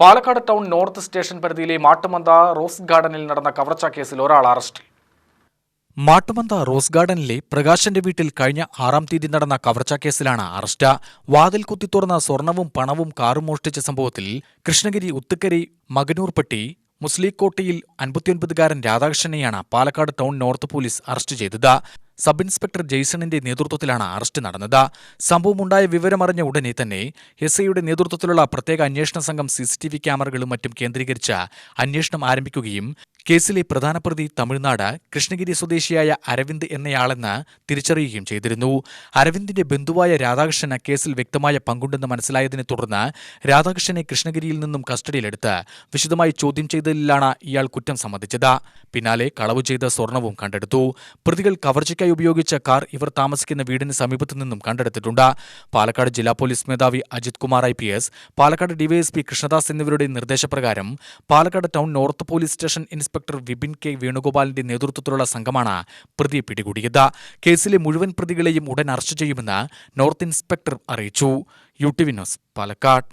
Palakkad town north station പരിധിയിലെ Mattumantha rose ഗാർഡനിൽ നടന്ന കവർച്ചാ കേസിൽ ഒരാൾ അറസ്റ്റിൽ. മാട്ടുമന്ത റോസ് ഗാർഡനിലെ പ്രകാശന്റെ വീട്ടിൽ കഴിഞ്ഞ 6-ാം തീയതി നടന്ന കവർച്ചാ കേസിലാണ് അറസ്റ്റ്. വാതിൽ കുത്തിത്തുറന്ന സ്വർണവും പണവും കാറും മോഷ്ടിച്ച സംഭവത്തിൽ കൃഷ്ണഗിരി ഉത്തുക്കരി മകനൂർപട്ടി മുസ്ലിക്കോട്ടയിൽ 59-കാരൻ രാധാകൃഷ്ണനെയാണ് Palakkad town north police arrest ചെയ്തത്. സബ് ഇൻസ്പെക്ടർ ജെയ്സണിന്റെ നേതൃത്വത്തിലാണ് അറസ്റ്റ് നടന്നത്. സംഭവമുണ്ടായ വിവരമറിഞ്ഞ ഉടനെ തന്നെ എസ്ഐയുടെ നേതൃത്വത്തിലുള്ള പ്രത്യേക അന്വേഷണ സംഘം CCTV ക്യാമറകളും മറ്റും കേന്ദ്രീകരിച്ച് അന്വേഷണം ആരംഭിക്കുകയും കേസിലെ പ്രധാന പ്രതി തമിഴ്നാട് കൃഷ്ണഗിരി സ്വദേശിയായ അരവിന്ദ് എന്നയാളെന്ന് തിരിച്ചറിയുകയും ചെയ്തിരുന്നു. അരവിന്ദിന്റെ ബന്ധുവായ രാധാകൃഷ്ണന് കേസിൽ വ്യക്തമായ പങ്കുണ്ടെന്ന് മനസ്സിലായതിനെ തുടർന്ന് രാധാകൃഷ്ണനെ കൃഷ്ണഗിരിയിൽ നിന്നും കസ്റ്റഡിയിലെടുത്ത് വിശദമായി ചോദ്യം ചെയ്തതിലാണ് ഇയാൾ കുറ്റം സമ്മതിച്ചത്. പിന്നാലെ കളവ് ചെയ്ത സ്വർണവും കണ്ടെടുത്തു. പ്രതികൾ കവർച്ചയ്ക്കായി ഉപയോഗിച്ച കാർ ഇവർ താമസിക്കുന്ന വീടിന് സമീപത്തു നിന്നും കണ്ടെടുത്തിട്ടുണ്ട്. പാലക്കാട് ജില്ലാ പോലീസ് മേധാവി അജിത് കുമാർ IPS, പാലക്കാട് DYSP കൃഷ്ണദാസ് എന്നിവരുടെ നിർദ്ദേശപ്രകാരം Palakkad town north police station inspector Vipin K വേണുഗോപാലിന്റെ നേതൃത്വത്തിലുള്ള സംഘമാണ് പ്രതിയെ പിടികൂടിയത്. കേസിലെ മുഴുവൻ പ്രതികളെയും ഉടൻ അറസ്റ്റ് ചെയ്യുമെന്ന് നോർത്ത് ഇൻസ്പെക്ടർ അറിയിച്ചു. UTV news, Palakkad.